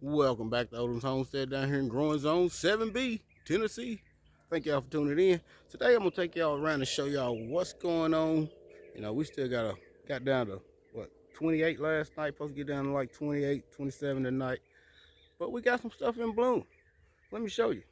Welcome back to Odom's Homestead down here in Growing Zone 7B, Tennessee. Thank y'all for tuning in. Today I'm gonna take y'all around and show y'all what's going on. We still got down to what 28 last night, supposed to get down to like 28, 27 tonight. But we got some stuff in bloom. Let me show you.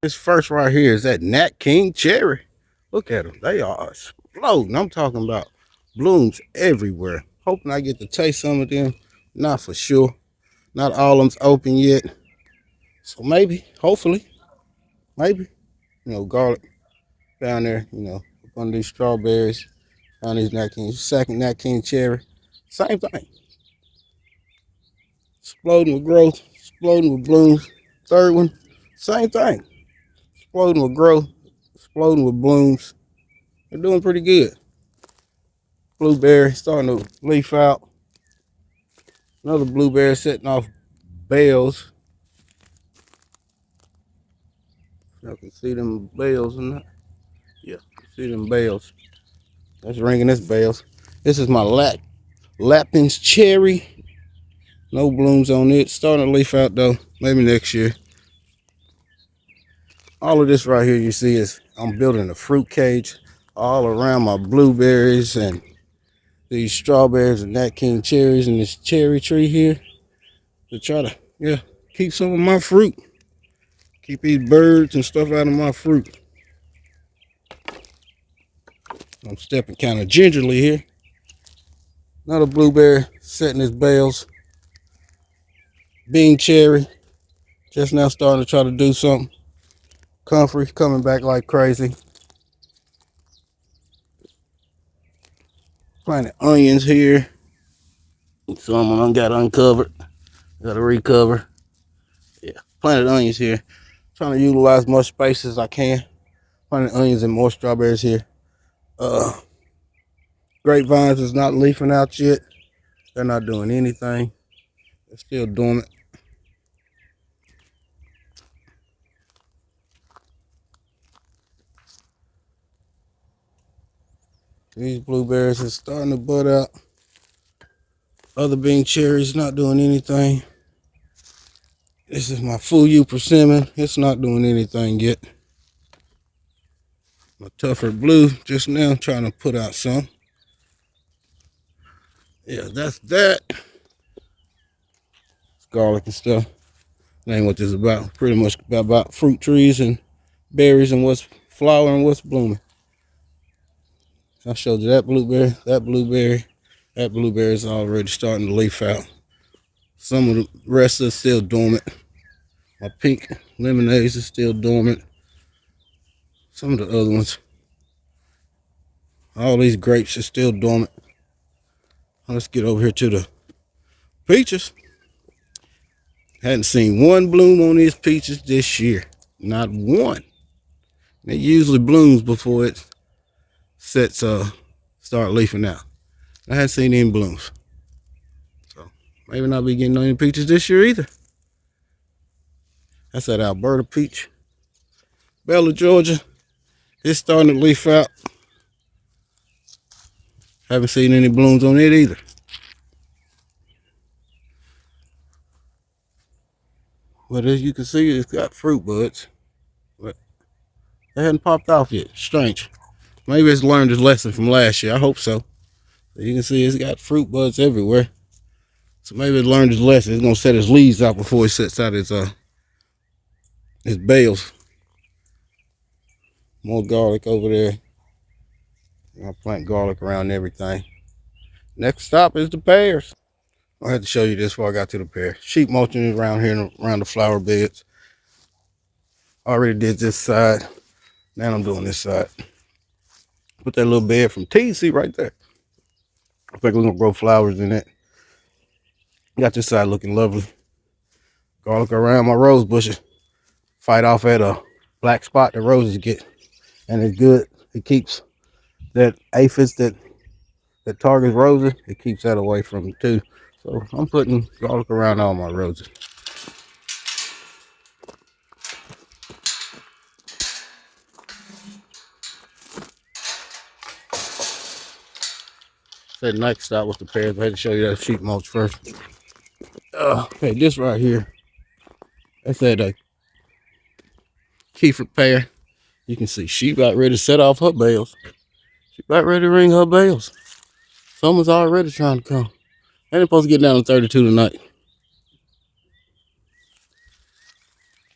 This first right here is that Nat King cherry. Look at them. They are exploding. I'm talking about blooms everywhere. Hoping I get to taste some of them. Not for sure. Not all of them's open yet. So maybe, hopefully, maybe. Garlic down there, up on these strawberries, on these Nat King, second Nat King cherry. Same thing. Exploding with growth, exploding with blooms. Third one, same thing. Exploding with growth, exploding with blooms. They're doing pretty good. Blueberry starting to leaf out. Another blueberry setting off bells. Y'all can see them bells in that. Yeah, see them bells. That's ringing its bells. This is my Lapin's cherry. No blooms on it. Starting to leaf out though. Maybe next year. All of this right here you see is I'm building a fruit cage all around my blueberries and these strawberries and Nat King cherries and this cherry tree here to try to keep some of my fruit. Keep these birds and stuff out of my fruit. I'm stepping kind of gingerly here. Another blueberry setting its bells. Bean cherry. Just now starting to try to do something. Comfrey coming back like crazy. Planted onions here. Some of them got uncovered. Got to recover. Yeah, planted onions here. Trying to utilize much space as I can. Planted onions and more strawberries here. Grapevines is not leafing out yet. They're not doing anything. They're still dormant. These blueberries are starting to bud out. Other bean cherries not doing anything. This is my Fuyu persimmon. It's not doing anything yet. My tougher blue just now trying to put out some. Yeah, that's that. It's garlic and stuff. That ain't what this is about. Pretty much about fruit trees and berries and what's flowering, what's blooming. I showed you that blueberry, that blueberry. That blueberry is already starting to leaf out. Some of the rest are still dormant. My pink lemonades are still dormant. Some of the other ones. All these grapes are still dormant. Let's get over here to the peaches. Hadn't seen one bloom on these peaches this year. Not one. It usually blooms before it start leafing out. I hadn't seen any blooms. So maybe not be getting any peaches this year either. That's that Alberta peach. Bella, Georgia. It's starting to leaf out. Haven't seen any blooms on it either. But as you can see, it's got fruit buds. But they hadn't popped off yet. Strange. Maybe it's learned its lesson from last year. I hope so. You can see it's got fruit buds everywhere. So maybe it learned its lesson. It's gonna set its leaves out before it sets out its bales. More garlic over there. I'll plant garlic around everything. Next stop is the pears. I had to show you this before I got to the pears. Sheep mulching around here and around the flower beds. I already did this side. Now I'm doing this side. Put that little bed from TC right there. I think we're gonna grow flowers in it. Got this side looking lovely. Garlic around my rose bushes. Fight off at a black spot that roses get. And it's good. It keeps that aphids that targets roses. It keeps that away from them too. So I'm putting garlic around all my roses. That next stop was the pears. I had to show you that sheep mulch first. Okay, this right here, that's at a Kiefer pear. You can see she about ready to set off her bales. She about ready to ring her bells. Someone's already trying to come. Ain't supposed to get down to 32 tonight.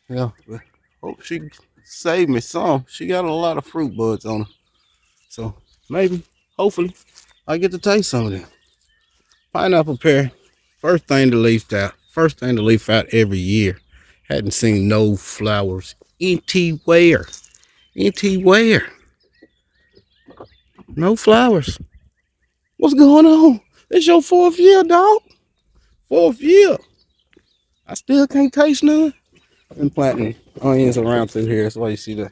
Yeah, but hope she saved me some. She got a lot of fruit buds on her. So maybe, hopefully, I get to taste some of them. Pineapple pear, first thing to leaf out. First thing to leaf out every year. Hadn't seen no flowers anywhere. Anywhere. No flowers. What's going on? It's your 4th year, dog. 4th year. I still can't taste none. I've been planting onions around through here. That's why you see the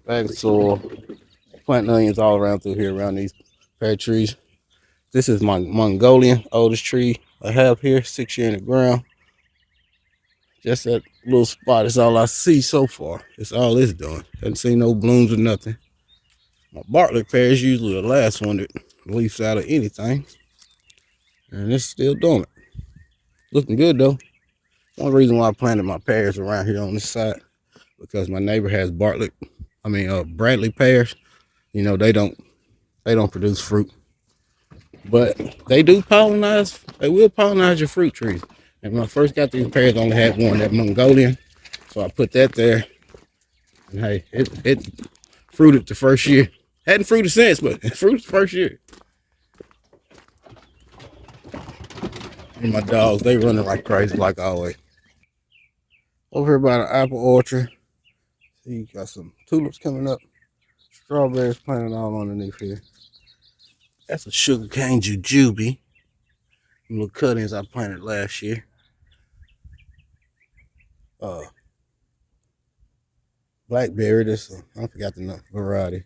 bag of soil. Planting onions all around through here, around these pear trees. This is my Mongolian, oldest tree I have here, 6 years in the ground. Just that little spot is all I see so far. It's all it's doing. Haven't seen no blooms or nothing. My Bartlett pear is usually the last one that leaves out of anything. And it's still dormant. Looking good though. One reason why I planted my pears around here on this side, because my neighbor has Bradley pears. You know, they don't produce fruit. But they do pollinize. They will pollinize your fruit trees. And when I first got these pears, I only had one, that Mongolian. So I put that there. And hey, it fruited the first year. Hadn't fruited since, but it fruited the first year. And my dogs, they running like crazy, like always. Over here by the apple orchard. See, you got some tulips coming up. Strawberries planted all underneath here. That's a sugarcane jujube. Little cuttings I planted last year. Blackberry, I forgot the variety.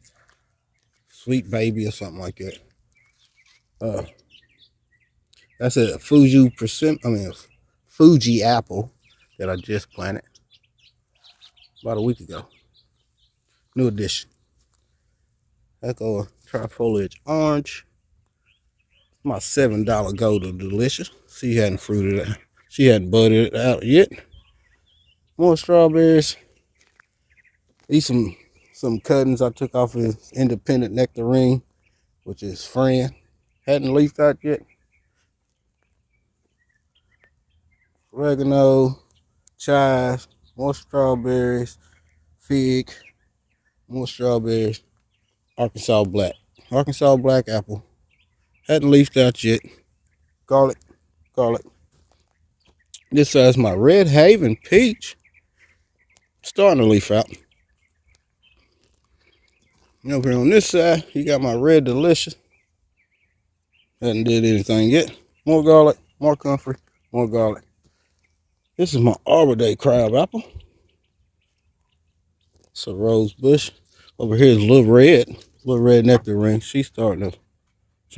Sweet baby or something like that. That's a Fuji apple that I just planted about a week ago. New addition. Echo trifoliage orange. My $7 golden delicious. She hadn't fruited it. She hadn't budded it out yet. More strawberries. These some cuttings I took off his independent nectarine, which is friend. Hadn't leafed out yet. Oregano, chives, more strawberries, fig, more strawberries, Arkansas black apple. Hadn't leafed out yet. Garlic. This is my Red Haven peach. Starting to leaf out. And over here on this side, you got my Red Delicious. Hadn't did anything yet. More garlic, more comfrey, more garlic. This is my Arbor Day crab apple. It's a rose bush. Over here is little red nectarine. She's trying to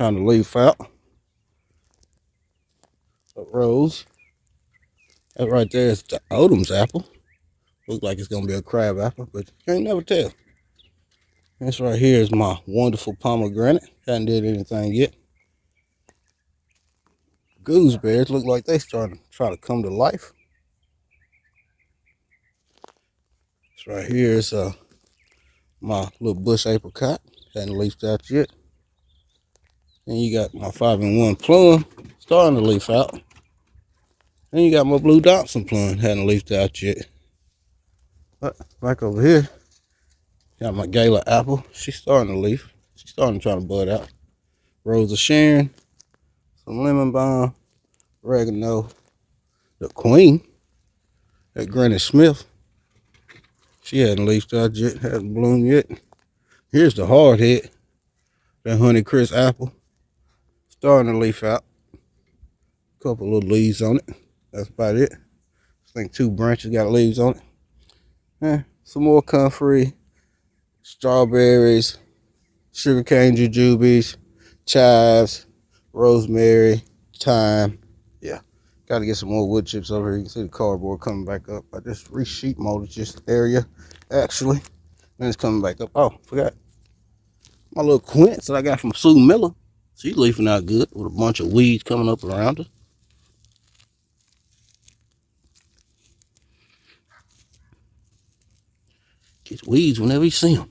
leaf out. A rose. That right there is the Odom's apple. Looks like it's gonna be a crab apple, but you can't never tell. This right here is my wonderful pomegranate. Hadn't did anything yet. Gooseberries look like they starting to try to come to life. This right here is my little bush apricot. Hadn't leafed out yet. Then you got my 5-in-1 plum starting to leaf out. Then you got my blue Dobson plum. Hadn't leafed out yet. But back over here, got my Gala apple. She's starting to leaf. She's starting to try to bud out. Rose of Sharon, some lemon balm, oregano, the queen, that Granny Smith. She hadn't leafed out yet, hasn't bloomed yet. Here's the hard head, that Honeycrisp apple, starting to leaf out. Couple little leaves on it. That's about it. I think 2 branches got leaves on it. Some more comfrey, strawberries, sugarcane jujubes, chives, rosemary, thyme. Yeah, got to get some more wood chips over here. You can see the cardboard coming back up. I just re-sheet molded this area, actually. And it's coming back up. Oh, forgot. My little quince that I got from Sue Miller. She's leafing out good with a bunch of weeds coming up around her. Get weeds whenever you see them.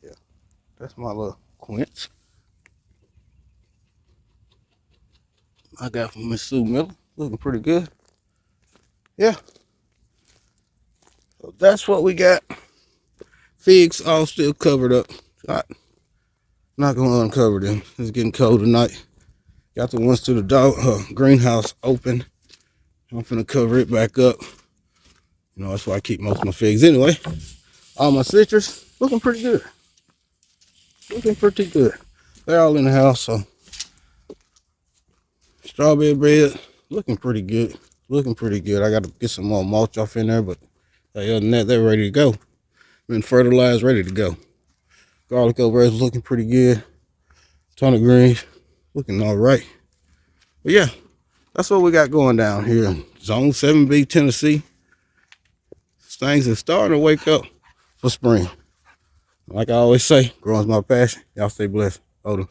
Yeah, that's my little quince I got from Miss Sue Miller. Looking pretty good. Yeah. So that's what we got. Figs all still covered up. I'm not gonna uncover them. It's getting cold tonight. Got the ones to the greenhouse open. I'm finna cover it back up. You know, that's why I keep most of my figs anyway. All my citrus looking pretty good. Looking pretty good. They're all in the house, so strawberry bread looking pretty good. Looking pretty good. I gotta get some more mulch off in there, but other than that, they're ready to go. Been fertilized, ready to go. Garlic over there is looking pretty good. Ton of greens looking all right. But yeah, that's what we got going down here in Zone 7B, Tennessee. Things are starting to wake up for spring. Like I always say, growing's my passion. Y'all stay blessed. Odom.